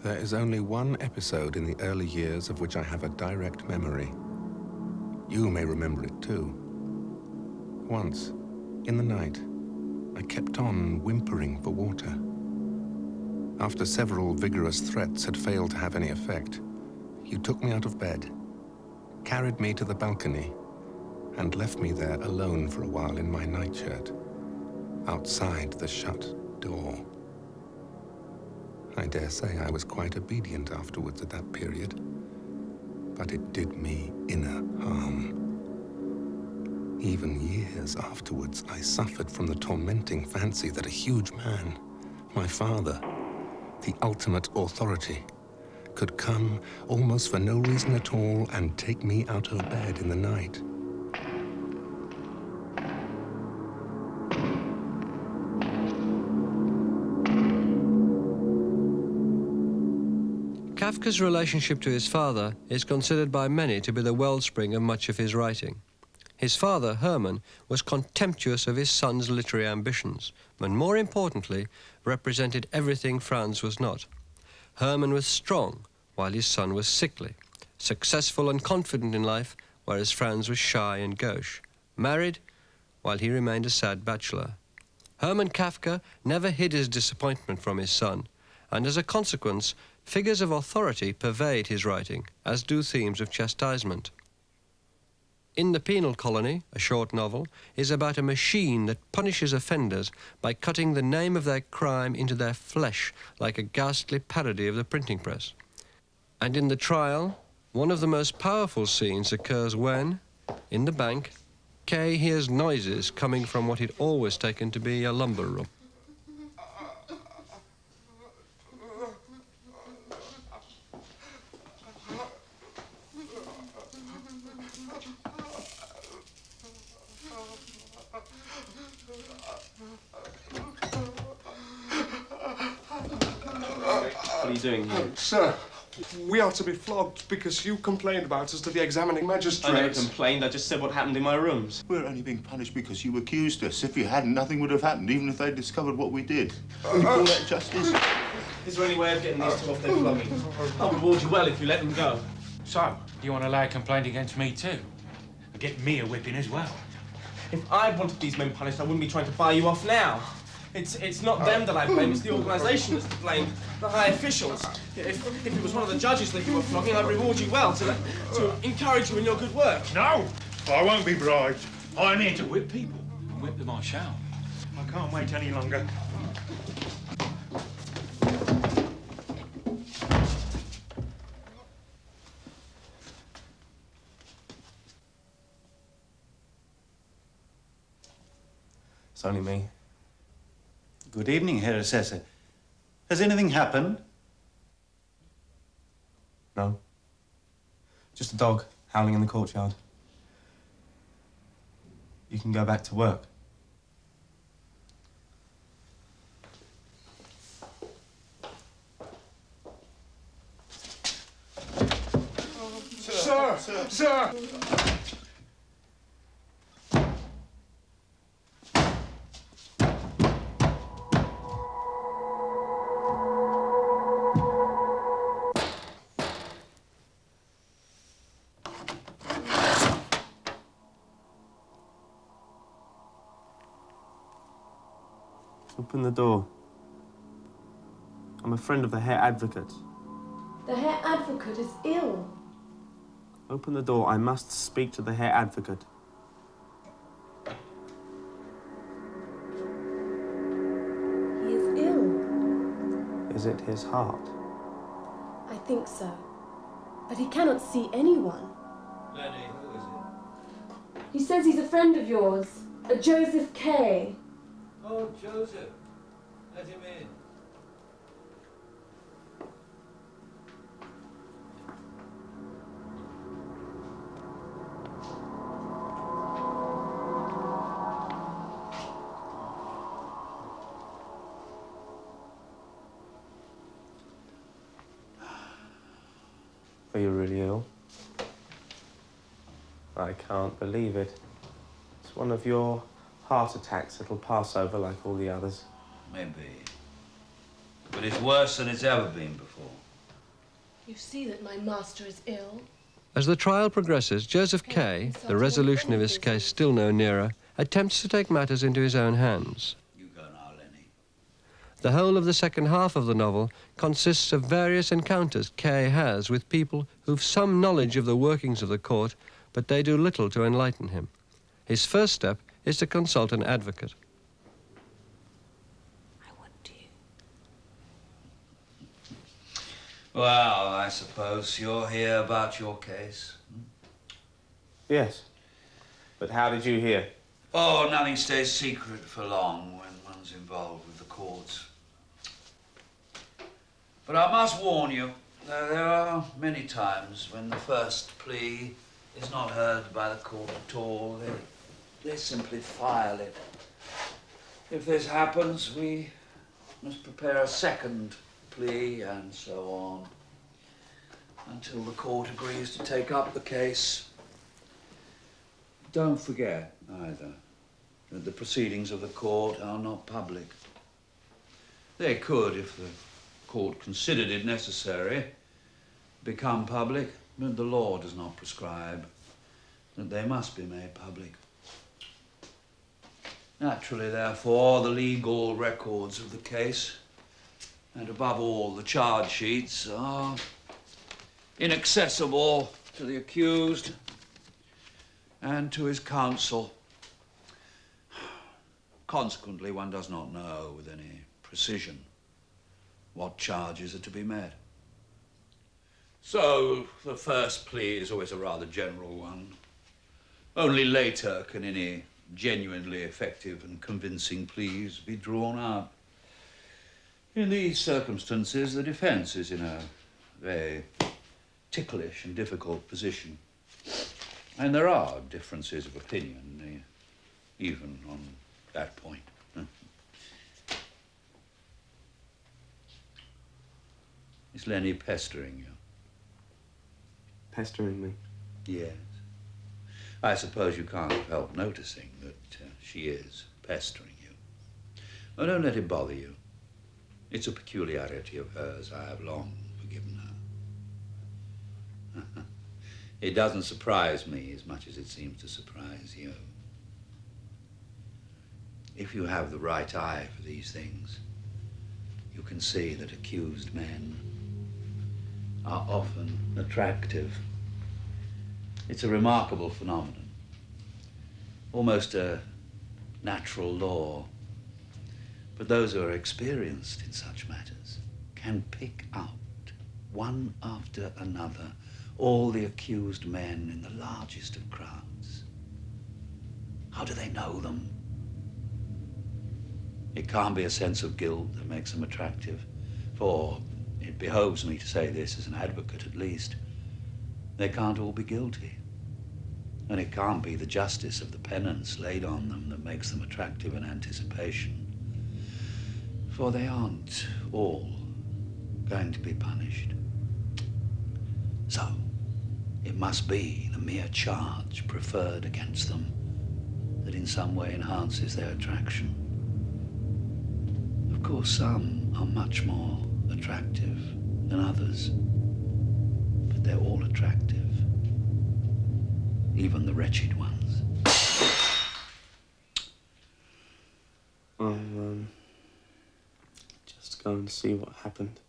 There is only one episode in the early years of which I have a direct memory. You may remember it too. Once, in the night, I kept on whimpering for water. After several vigorous threats had failed to have any effect, you took me out of bed, carried me to the balcony, and left me there alone for a while in my nightshirt, outside the shut door. I dare say I was quite obedient afterwards at that period, but it did me inner harm. Even years afterwards, I suffered from the tormenting fancy that a huge man, my father, the ultimate authority, could come almost for no reason at all and take me out of bed in the night. Kafka's relationship to his father is considered by many to be the wellspring of much of his writing. His father, Hermann, was contemptuous of his son's literary ambitions, but more importantly, represented everything Franz was not. Hermann was strong, while his son was sickly, successful and confident in life, whereas Franz was shy and gauche, married, while he remained a sad bachelor. Hermann Kafka never hid his disappointment from his son, and as a consequence, figures of authority pervade his writing, as do themes of chastisement. In the Penal Colony, a short novel, is about a machine that punishes offenders by cutting the name of their crime into their flesh like a ghastly parody of the printing press. And in The Trial, one of the most powerful scenes occurs when, in the bank, Kay hears noises coming from what he'd always taken to be a lumber room. What are you doing here? Sir, we are to be flogged because you complained about us to the examining magistrate. I never complained, I just said what happened in my rooms. We're only being punished because you accused us. If you hadn't, nothing would have happened, even if they'd discovered what we did. You call that justice? Is there any way of getting these two off their flogging? I'll reward you well if you let them go. So, do you want to lay a complaint against me too? And get me a whipping as well? If I wanted these men punished, I wouldn't be trying to buy you off now. It's not them that I blame, it's the organisation that's to blame, the high officials. If it was one of the judges that you were flogging, I'd reward you well to encourage you in your good work. No! I won't be bribed. I'm here to whip people, and whip them I shall. I can't wait any longer. It's only me. Good evening, Herr Assessor. Has anything happened? No. Just a dog howling in the courtyard. You can go back to work. Sir! Open the door. I'm a friend of the Herr Advocate. The Herr Advocate is ill. Open the door. I must speak to the Herr Advocate. He is ill. Is it his heart? I think so. But he cannot see anyone. Lenny, who is it? He says he's a friend of yours, a Joseph Kay. Oh, Joseph. Let him in. Are you really ill? I can't believe it. It's one of your heart attacks that'll pass over like all the others. Maybe. But it's worse than it's ever been before. You see that my master is ill. As the trial progresses, Joseph Kay, the resolution of his case still no nearer, attempts to take matters into his own hands. You go now, Lenny. The whole of the second half of the novel consists of various encounters Kay has with people who've some knowledge of the workings of the court, but they do little to enlighten him. His first step is to consult an advocate. Well, I suppose you're here about your case. Yes. But how did you hear? Oh, nothing stays secret for long when one's involved with the courts. But I must warn you, there are many times when the first plea is not heard by the court at all. They simply file it. If this happens, we must prepare a second plea and so on, until the court agrees to take up the case. Don't forget, either, that the proceedings of the court are not public. They could, if the court considered it necessary, become public, but the law does not prescribe that they must be made public. Naturally, therefore, the legal records of the case, and above all, the charge sheets, are inaccessible to the accused and to his counsel. Consequently, one does not know with any precision what charges are to be met. So, the first plea is always a rather general one. Only later can any genuinely effective and convincing pleas be drawn out. In these circumstances, the defense is in a very ticklish and difficult position. And there are differences of opinion, even on that point. Is Lenny pestering you? Pestering me? Yes. I suppose you can't help noticing that she is pestering you. Oh, don't let it bother you. It's a peculiarity of hers. I have long forgiven her. It doesn't surprise me as much as it seems to surprise you. If you have the right eye for these things, you can see that accused men are often attractive. It's a remarkable phenomenon, almost a natural law. But those who are experienced in such matters can pick out, one after another, all the accused men in the largest of crowds. How do they know them? It can't be a sense of guilt that makes them attractive, for it behoves me to say this as an advocate at least. They can't all be guilty. And it can't be the justice of the penance laid on them that makes them attractive in anticipation. For they aren't all going to be punished. So, it must be the mere charge preferred against them that in some way enhances their attraction. Of course, some are much more attractive than others, but they're all attractive, even the wretched ones. I'll just go and see what happened.